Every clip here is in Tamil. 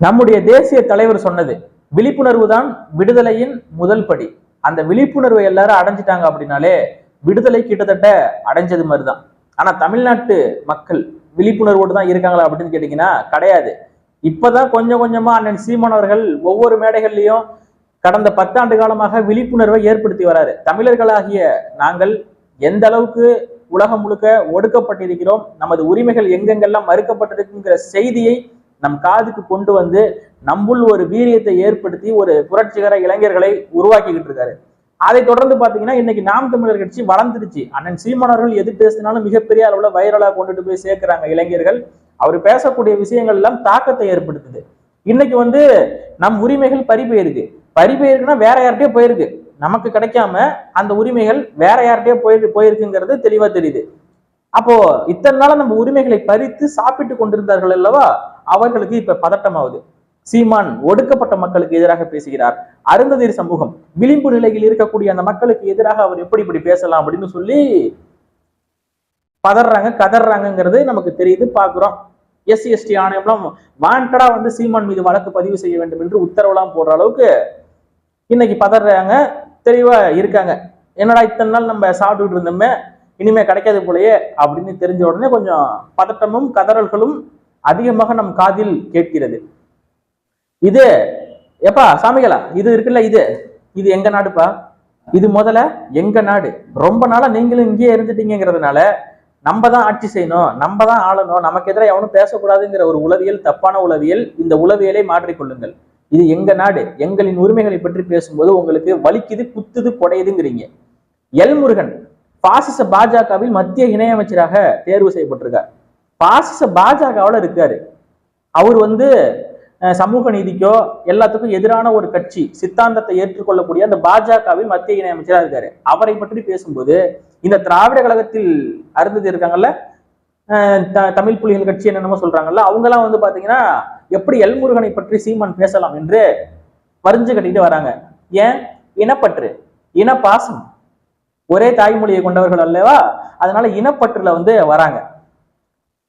நம்முடைய தேசிய தலைவர் சொன்னது விழிப்புணர்வு தான் விடுதலையின் முதல் படி. அந்த விழிப்புணர்வை எல்லாரும் அடைஞ்சிட்டாங்க அப்படின்னாலே விடுதலை கிட்டத்தட்ட அடைஞ்சது மாதிரிதான். ஆனா தமிழ்நாட்டு மக்கள் விழிப்புணர்வோடு தான் இருக்காங்களா அப்படின்னு கேட்டீங்கன்னா கிடையாது. இப்பதான் கொஞ்சம் கொஞ்சமா அண்ணன் சீமான் அவர்கள் ஒவ்வொரு மேடைகள்லயும் கடந்த 10 ஆண்டு காலமாக விழிப்புணர்வை ஏற்படுத்தி வராரு. தமிழர்களாகிய நாங்கள் எந்த அளவுக்கு உலகம் முழுக்க ஒடுக்கப்பட்டிருக்கிறோம், நமது உரிமைகள் எங்கெங்கெல்லாம் மறுக்கப்பட்டிருக்குங்கிற செய்தியை நம் காதுக்கு கொண்டு வந்து நம்முள் ஒரு வீரியத்தை ஏற்படுத்தி ஒரு புரட்சிகர இளைஞர்களை உருவாக்கிக்கிட்டு இருக்காரு. அதை தொடர்ந்து பாத்தீங்கன்னா இன்னைக்கு நாம் தமிழர் கட்சி வளர்ந்துருச்சு. அண்ணன் சீமான் அவர்கள் எது பேசினாலும் மிகப்பெரிய அளவுல வைரலா கொண்டுட்டு போய் சேர்க்கிறாங்க இளைஞர்கள். அவர் பேசக்கூடிய விஷயங்கள் எல்லாம் தாக்கத்தை ஏற்படுத்துது. இன்னைக்கு நம் உரிமைகள் பறிபோயிருக்குன்னா வேற யார்கிட்டயோ போயிருக்கு, நமக்கு கிடைக்காம அந்த உரிமைகள் வேற யார்கிட்டயோ போயிருக்குங்கிறது தெளிவா தெரியுது. அப்போ இத்தனை நாள நம்ம உரிமைகளை பறித்து சாப்பிட்டு கொண்டிருந்தார்கள் அல்லவா, அவர்களுக்கு இப்ப பதட்டமாகுது. சீமான் ஒடுக்கப்பட்ட மக்களுக்கு எதிராக பேசுகிறார், அருந்ததியர் சமூகம் விளிம்பு நிலையில் இருக்கக்கூடிய அந்த மக்களுக்கு எதிராக அவர் எப்படி இப்படி பேசலாம் அப்படின்னு சொல்லி பதறாங்க கதறாங்கிறது நமக்கு தெரியுது, பாக்குறோம். SC/ST ஆணையம்லாம் வாண்டடா சீமான் மீது வழக்கு பதிவு செய்ய வேண்டும் என்று உத்தரவுலாம் போடுற அளவுக்கு இன்னைக்கு பதறாங்க, தெளிவா இருக்காங்க. என்னடா இத்தனை நாள் நம்ம சாப்பிட்டுட்டு இருந்தோமே, இனிமே கிடைக்காது போலயே அப்படின்னு தெரிஞ்ச உடனே கொஞ்சம் பதட்டமும் கதறல்களும் அதிகமாக நம் காதில் கேட்கிறது. இது எப்பா சாமிகளா, இது இருக்குல்ல, இது எங்க நாடுப்பா, இது முதல்ல எங்க நாடு, ரொம்ப நாளா நீங்களும் இங்கேயே இருந்துட்டீங்கிறதுனால நம்ம தான் ஆட்சி செய்யணும், நம்ம தான் ஆளணும், நமக்கு எதிராக எவனும் பேசக்கூடாதுங்கிற ஒரு உளவியல், தப்பான உளவியல். இந்த உளவியலை மாற்றிக்கொள்ளுங்கள். இது எங்க நாடு, எங்களின் உரிமைகளை பற்றி பேசும்போது உங்களுக்கு வலிக்குது, குத்துது, கொடையுதுங்கிறீங்க. எல் முருகன் பாசிச பாஜகவில் மத்திய இணையமைச்சராக தேர்வு செய்யப்பட்டிருக்கார். பாசிச பாஜகவில் இருக்காரு. அவர் சமூக நீதிக்கோ எல்லாத்துக்கும் எதிரான ஒரு கட்சி, சித்தாந்தத்தை ஏற்றுக்கொள்ளக்கூடிய அந்த பாஜகவில் மத்திய இணையமைச்சராக இருக்காரு. அவரை பற்றி பேசும்போது இந்த திராவிட கழகத்தில் அருந்ததி இருக்காங்கல்ல, தமிழ் புலிகள் கட்சி என்னென்னமோ சொல்றாங்கல்ல, அவங்கெல்லாம் பாத்தீங்கன்னா எப்படி எல் முருகனை பற்றி சீமான் பேசலாம் என்று வரிஞ்சு கட்டிட்டு வராங்க. ஏன்? இனப்பற்று, இனப்பாசம், ஒரே தாய்மொழியை கொண்டவர்கள் அல்லவா, அதனால இனப்பற்றுல வராங்க.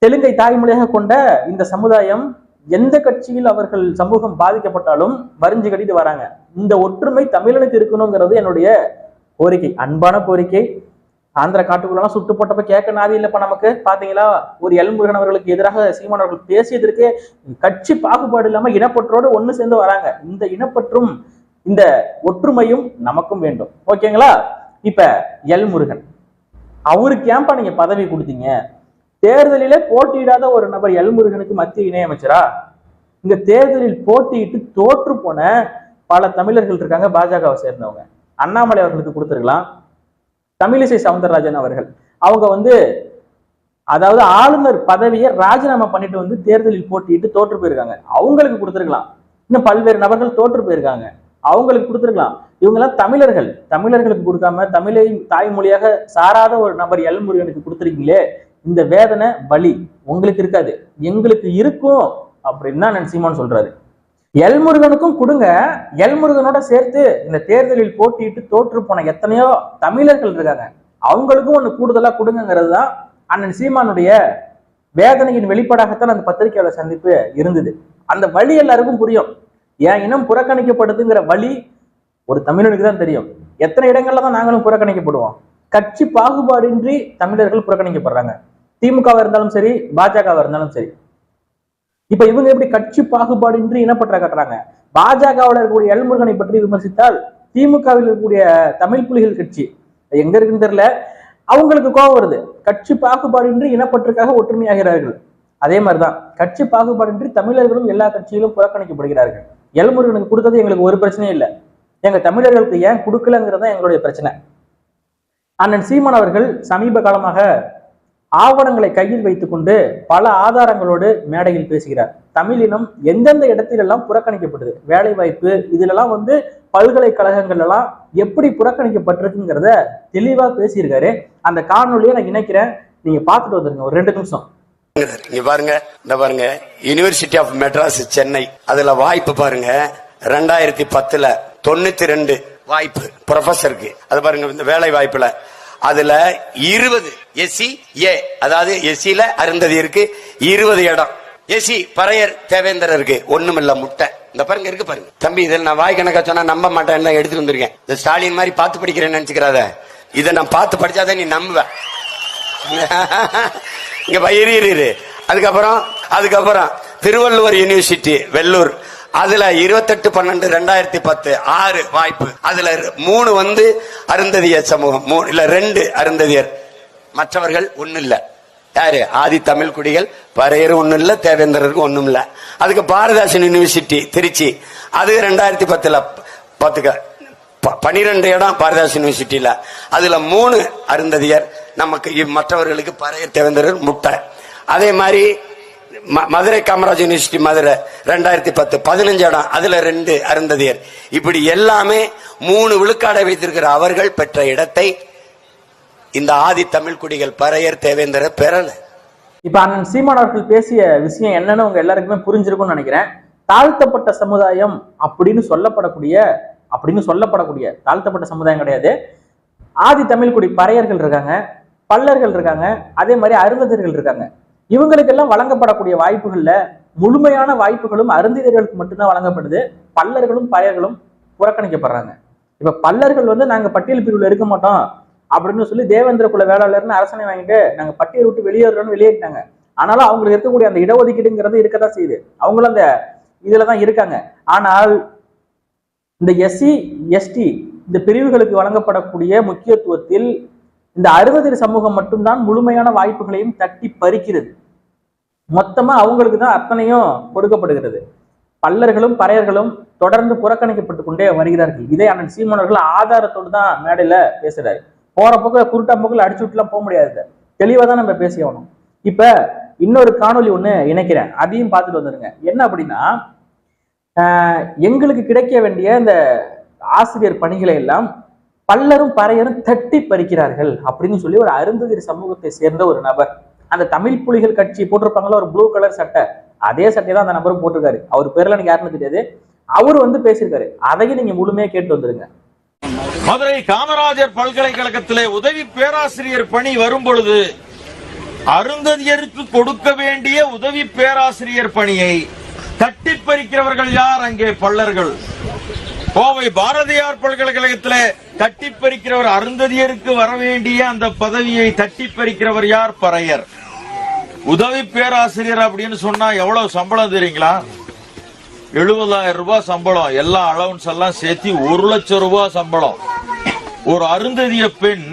தெலுங்கை தாய்மொழியாக கொண்ட இந்த சமுதாயம் எந்த கட்சியில் அவர்கள் சமூகம் பாதிக்கப்பட்டாலும் வரிஞ்சு கட்டிட்டு வராங்க. இந்த ஒற்றுமை தமிழனுக்கு இருக்கணுங்கிறது என்னுடைய கோரிக்கை, அன்பான கோரிக்கை. ஆந்திர காட்டுக்குள்ளலாம் சுட்டு போட்டப்ப கேட்க நாதி இல்லப்பா நமக்கு. பாத்தீங்களா, ஒரு எல் முருகன் அவர்களுக்கு எதிராக சீமான் அவர்கள் பேசியதற்கு கட்சி பாகுபாடு இல்லாம இனப்பற்றோடு ஒண்ணு சேர்ந்து வராங்க. இந்த இனப்பற்றும் இந்த ஒற்றுமையும் நமக்கும் வேண்டும். ஓகேங்களா? இப்ப எல் முருகன் அவருக்கு ஏன்பா நீங்க பதவி கொடுத்தீங்க? தேர்தலிலே போட்டியிடாத ஒரு நபர் எல் முருகனுக்கு மத்திய இணையமைச்சரா? இங்க தேர்தலில் போட்டியிட்டு தோற்று போன பல தமிழர்கள் இருக்காங்க, பாஜகவை சேர்ந்தவங்க. அண்ணாமலை அவர்களுக்கு கொடுத்திருக்கலாம். தமிழிசை சவுந்தரராஜன் அவர்கள் அவங்க அதாவது ஆளுநர் பதவியை ராஜினாமா பண்ணிட்டு தேர்தலில் போட்டியிட்டு தோற்று போயிருக்காங்க, அவங்களுக்கு கொடுத்திருக்கலாம். இன்னும் பல்வேறு நபர்கள் தோற்று போயிருக்காங்க, அவங்களுக்கு கொடுத்திருக்கலாம். இவங்க எல்லாம் தமிழர்கள், தமிழர்களுக்கு கொடுக்காம தமிழை தாய்மொழியாக சாராத ஒரு நபர் எல் முருகனுக்கு கொடுத்திருக்கீங்களே, இந்த வேதனை வலி உங்களுக்கு இருக்காது, எங்களுக்கு இருக்கும் அப்படின்னு தான் சீமான் சொல்றாரு. எல் முருகனுக்கும் கொடுங்க, எல் முருகனோட சேர்த்து இந்த தேர்தலில் போட்டியிட்டு தோற்று போன எத்தனையோ தமிழர்கள் இருக்காங்க, அவங்களுக்கும் ஒண்ணு கூடுதலா கொடுங்கிறது தான் அண்ணன் சீமானுடைய வேதனையின் வெளிப்பாடாகத்தான் அந்த பத்திரிகையாளர் சந்திப்பு இருந்தது. அந்த வழி எல்லாருக்கும் புரியும். என் இனம் புறக்கணிக்கப்படுதுங்கிற வழி ஒரு தமிழனுக்கு தான் தெரியும். எத்தனை இடங்கள்ல தான் நாங்களும் புறக்கணிக்கப்படுவோம். கட்சி பாகுபாடின்றி தமிழர்கள் புறக்கணிக்கப்படுறாங்க, திமுகவா இருந்தாலும் சரி, பாஜகவா இருந்தாலும் சரி. இப்ப இவங்க எப்படி கட்சி பாகுபாடின்றி இனப்பற்ற கட்டுறாங்க? பாஜகவில் இருக்கக்கூடிய எல் முருகனை பற்றி விமர்சித்தால் திமுகவில் இருக்கக்கூடிய தமிழ் புலிகள் கட்சி எங்க இருக்குன்னு தெரியல, அவங்களுக்கு கோபம் வருது. கட்சி பாகுபாடின்றி இனப்பற்றுக்காக ஒற்றுமையாகிறார்கள். அதே மாதிரிதான் கட்சி பாகுபாடின்றி தமிழர்களும் எல்லா கட்சியிலும் புறக்கணிக்கப்படுகிறார்கள். எல் முருகனுக்கு கொடுத்தது எங்களுக்கு ஒரு பிரச்சனையும் இல்லை, எங்க தமிழர்களுக்கு ஏன் கொடுக்கலங்கிறது எங்களுடைய பிரச்சனை. அண்ணன் சீமான் அவர்கள் சமீப காலமாக ஆவணங்களை கையில் வைத்துக் கொண்டு பல ஆதாரங்களோடு மேடையில் பேசுகிறார். தமிழினம் எந்தெந்த இடத்திலெல்லாம் புறக்கணிக்கப்படுது, வேலை வாய்ப்பு இதுலெல்லாம் பல்கலைக்கழகங்கள் எல்லாம் எப்படி புறக்கணிக்கப்பட்டிருக்குங்கிறத தெளிவா பேசியிருக்காரு. அந்த காணொலியை நான் இணைக்கிறேன், நீங்க பார்த்துட்டு வந்துருங்க ஒரு 2 நிமிஷம். இங்க பாருங்க, இந்த பாருங்க, யூனிவர்சிட்டி ஆஃப் மெட்ராஸ் சென்னை, அதுல வாய்ப்பு பாருங்க 2010 92 வாய்ப்பு ப்ரொஃபஸருக்கு. அது பாருங்க, இந்த வேலை வாய்ப்புல அதுல 20 SC A, அதாவது SC ல அருந்ததி இருக்கு 20 இடம், எஸ்சி பறையர் தேவேந்திரருக்கு ஒண்ணுமில்ல முட்டை. இந்த பாருங்க இருக்கு பாருங்க தம்பி, இதில் நான் வாய் கணக்கா சொன்னா நம்ப மாட்டேன், எடுத்துட்டு வந்திருக்கேன். இந்த ஸ்டாலின் மாதிரி பார்த்து படிக்கிறேன்னு நினைச்சுக்கிறாத, இதை நான் பார்த்து படிச்சாதான் நீ நம்புவ. இங்க இரு. அதுக்கப்புறம் திருவள்ளுவர் யூனிவர்சிட்டி வெள்ளூர், அதுல 28/12/2010 6 வாய்ப்பு. அதுல 3 அருந்ததியர் சமூகம், 2 அருந்ததியர், மற்றவர்கள் ஒண்ணு இல்ல. யாரு? ஆதி தமிழ் குடிகள், பறையரும் ஒண்ணும் இல்ல, தேவேந்திரருக்கு ஒண்ணும் இல்ல. அதுக்கு பாரதாசன் யூனிவர்சிட்டி திருச்சி, அது 2010 12 இடம் பாரதாசன் யூனிவர்சிட்டியில, அதுல 3 அருந்ததியர், நமக்கு மற்றவர்களுக்கு பறையர் தேவேந்திரர் முட்டை. அதே மாதிரி மதுரை காமராஜ் யூனிவர்சிட்டி மதுரை 2010 15 இடம், அதுல 2 அருந்ததியர். இப்படி எல்லாமே 3 விழுக்காடை வைத்திருக்கிற அவர்கள் பெற்ற இடத்தை இந்த ஆதி தமிழ் குடிகள் பறையர் தேவேந்திர பெறல. இப்ப அண்ணன் சீமான் அவர்கள் பேசிய விஷயம் என்னன்னு உங்க எல்லாருக்குமே புரிஞ்சிருக்கும்னு நினைக்கிறேன். தாழ்த்தப்பட்ட சமுதாயம் அப்படின்னு சொல்லப்படக்கூடிய தாழ்த்தப்பட்ட சமுதாயம் கிடையாது. ஆதி தமிழ் குடி பறையர்கள் இருக்காங்க, பல்லர்கள் இருக்காங்க, அதே மாதிரி அருந்ததியர்கள் இருக்காங்க. இவங்களுக்கெல்லாம் வழங்கப்படக்கூடிய வாய்ப்புகள்ல முழுமையான வாய்ப்புகளும் அருந்ததியர்களுக்கு மட்டும்தான் வழங்கப்படுது. பல்லர்களும் பறையர்களும் புறக்கணிக்கப்படுறாங்க. இப்ப பல்லர்கள் நாங்க பட்டியல் பிரிவுல இருக்க மாட்டோம் அப்படின்னு சொல்லி தேவேந்திர குல வேளாளர்னு அரசனை வாங்கிட்டு நாங்க பட்டியல் விட்டு வெளியேறோம்னு வெளியேறிட்டாங்க. ஆனாலும் அவங்களுக்கு இருக்கக்கூடிய அந்த இடஒதுக்கீடுங்கிறது இருக்கதான் செய்யுது. அவங்களும் அந்த இதுலதான் இருக்காங்க. ஆனால் இந்த எஸ்சி எஸ்டி இந்த பிரிவுகளுக்கு வழங்கப்படக்கூடிய முக்கியத்துவத்தில் இந்த அருந்ததியர் சமூகம் மட்டும்தான் முழுமையான வாய்ப்புகளையும் தட்டி பறிக்கிறது. மொத்தமா அவங்களுக்கு தான் அத்தனையும் கொடுக்கப்படுகிறது. பல்லர்களும் பறையர்களும் தொடர்ந்து புறக்கணிக்கப்பட்டு கொண்டே வருகிறார்கள். இதே அண்ணன் சீமானவர்கள் ஆதாரத்தோடு தான் மேடையில பேசுறாரு. போற போக்குல குருட்டா போக்குல அடிச்சு விட்டுலாம் போக முடியாது, தெளிவா தான் நம்ம பேசியாகணும். இப்ப இன்னொரு காணொலி ஒண்ணு இணைக்கிறேன், அதையும் பார்த்துட்டு வந்துருங்க. என்ன அப்படின்னா, எங்களுக்கு கிடைக்க வேண்டிய இந்த ஆசிரியர் பணிகளை எல்லாம் பல்லரும் பறையரும் தட்டி பறிக்கிறார்கள் அப்படின்னு சொல்லி ஒரு அருந்ததியர் சமூகத்தை சேர்ந்த ஒரு நபர், அந்த தமிழ் புலிகள் கட்சி போட்டிருப்பாங்களா ஒரு ப்ளூ கலர் சட்டை, அதே சட்டையை தான் அந்த நபரும் போட்டிருக்காரு. அவர் பேர்ல எனக்கு யாருன்னு தெரியாது. அவரு பேசியிருக்காரு. அதையும் நீங்க முழுமையா கேட்டு வந்துருங்க. மதுரை காமராஜர் பல்கலைக்கழகத்திலே உதவி பேராசிரியர் பணி வரும் பொழுது அருந்ததியருக்கு கொடுக்க வேண்டிய உதவி பேராசிரியர் பணியை தட்டி பறிக்கிறவர்கள் யார்? அங்கே பல்லர்கள். கோவை பாரதியார் பல்கலைக்கழகத்திலே தட்டி பறிக்கிறவர் அருந்ததியருக்கு வர வேண்டிய அந்த பதவியை தட்டி பறிக்கிறவர் யார்? பறையர். உதவி பேராசிரியர் அப்படின்னு சொன்னா எவ்வளவு சம்பளம் தெரியுங்களா? 70,000 ரூபாய் சம்பளம், எல்லா அலவன்ஸ் எல்லாம் சேர்த்து 1 லட்சம் ரூபாய் சம்பளம். ஒரு அருந்ததிய பெண்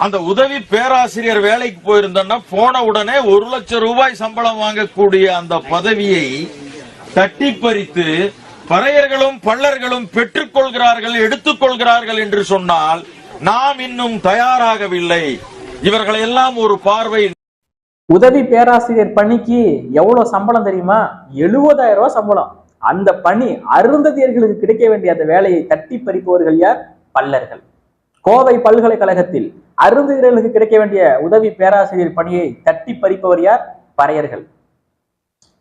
அந்த உதவி பேராசிரியர் வேலைக்கு போயிருந்தா போன உடனே 1 லட்சம் ரூபாய் சம்பளம் வாங்கக்கூடிய அந்த பதவியை தட்டி பறித்து பறையர்களும் பல்லர்களும் பெற்றுக் கொள்கிறார்கள், எடுத்துக்கொள்கிறார்கள் என்று சொன்னால் நாம் இன்னும் தயாராகவில்லை. இவர்களை எல்லாம் ஒரு பார்வை. உதவி பேராசிரியர் பணிக்கு எவ்வளவு சம்பளம் தெரியுமா? 70,000 ரூபாய் சம்பளம். அந்த பணி அருந்ததியர்களுக்கு கிடைக்க வேண்டிய அந்த வேலையை தட்டி பறிப்பவர்கள் யார்? பல்லர்கள். கோவை பல்கலைக்கழகத்தில் அருந்ததியர்களுக்கு கிடைக்க வேண்டிய உதவி பேராசிரியர் பணியை தட்டி பறிப்பவர் யார்? பறையர்கள்.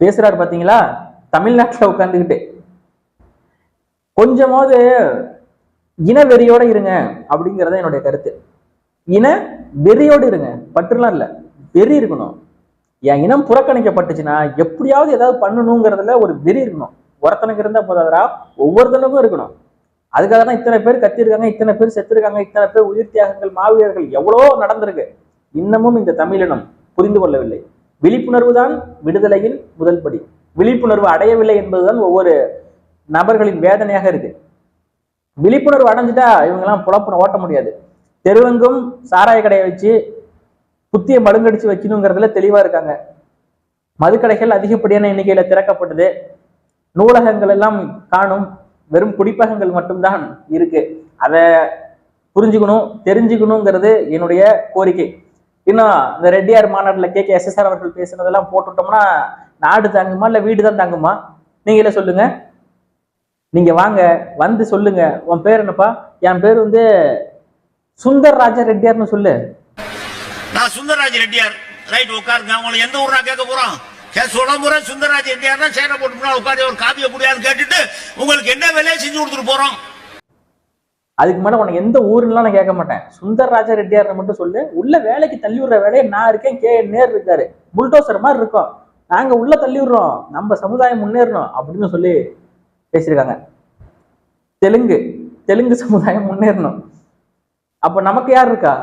பேசுறாரு பாத்தீங்களா? தமிழ்நாட்டில் உட்கார்ந்துகிட்டு கொஞ்சமாவது இன வெறியோட இருங்க அப்படிங்கறத என்னுடைய கருத்து. இன வெறியோடு இருங்க, பற்றுலாம் இல்ல, வெறி இருக்கணும். என் இனம் புறக்கணிக்கப்பட்டுச்சுன்னா எப்படியாவது ஏதாவது பண்ணணுங்கிறதுல ஒரு வெறி இருக்கணும். ஒருத்தனுக்கு இருந்தா போதாதா, ஒவ்வொருத்தனுக்கும் இருக்கணும். அதுக்காக தான் இத்தனை பேர் கத்திருக்காங்க, இத்தனை பேர் செத்துருக்காங்க, இத்தனை பேர் உயிர் தியாகங்கள், மாவீரர்கள் எவ்வளோ நடந்திருக்கு. இன்னமும் இந்த தமிழினம் புரிந்து கொள்ளவில்லை. விழிப்புணர்வு தான் விடுதலையின் முதல் படி. விழிப்புணர்வு அடையவில்லை என்பதுதான் ஒவ்வொரு நபர்களின் வேதனையாக இருக்கு. விழிப்புணர்வு அடைஞ்சிட்டா இவங்கெல்லாம் புலப்புன ஓட்ட முடியாது. தெருவெங்கும் சாராய கடையை வச்சு புத்திய மழுங்கடிச்சு வைக்கணுங்கிறதுல தெளிவா இருக்காங்க. மதுக்கடைகள் அதிகப்படியான எண்ணிக்கையில திறக்கப்பட்டது. நூலகங்கள் எல்லாம் காணும், வெறும் குடிப்பகங்கள் மட்டும்தான் இருக்கு. அதை புரிஞ்சுக்கணும், தெரிஞ்சுக்கணுங்கிறது என்னுடைய கோரிக்கை. இன்னும் இந்த ரெட்டியார் மாநாட்டில் KKSSR அவர்கள் பேசுனதெல்லாம் போட்டுட்டோம்னா நாடு தாங்குமா இல்ல வீடு தான் தாங்குமா? நீங்களே சொல்லுங்க. நீங்க வாங்க, வந்து சொல்லுங்க. உன் பேர் என்னப்பா? என் பேர் சுந்தர் ராஜா ரெட்டியார்னு சொல்லு. நான் சுந்தரராஜ ரெட்டியார். ரைட், உட்காருங்க. உங்களுக்கு எந்த ஊர் நான் கேட்க போறோம்? சொல்ல போறேன். சுந்தரராஜ ரெட்டியார்னா சேனை போட்டு உட்காந்து ஒரு காப்பியை குடியான்னு கேட்டுட்டு உங்களுக்கு என்ன வேலையை செஞ்சு கொடுத்துட்டு போறோம். அதுக்கு மேல உனக்கு எந்த ஊருலாம் நான் கேட்க மாட்டேன். சுந்தர் ராஜா ரெட்டியார்னு மட்டும் சொல்லு. உள்ள வேலைக்கு தள்ளி விடுற வேலையை நான் இருக்கேன், KN நேரு இருக்காரு. புல்டோசர் மாதிரி இருக்கும். நாங்க உள்ள தள்ளி விடுறோம், நம்ம சமுதாயம் முன்னேறணும் அப்படின்னு சொல்லி பேசியிருக்காங்க. தெலுங்கு சமுதாயம் முன்னேறணும். அப்ப நமக்கு யார் இருக்கா?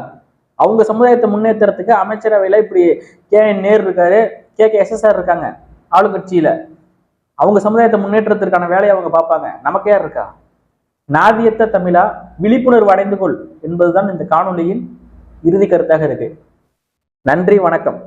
அவங்க சமுதாயத்தை முன்னேற்றத்துக்கு அமைச்சரவையில இப்படி KN நேரு இருக்காரு, KKSSR இருக்காங்க ஆளுங்கட்சியில. அவங்க சமுதாயத்தை முன்னேற்றத்திற்கான வேலையை அவங்க பார்ப்பாங்க. நமக்கு யார் இருக்கா? நாதியத்த தமிழா, விழிப்புணர்வு அடைந்து கொள் என்பதுதான் இந்த காணொலியின் இறுதி கருத்தாக இருக்கு. நன்றி, வணக்கம்.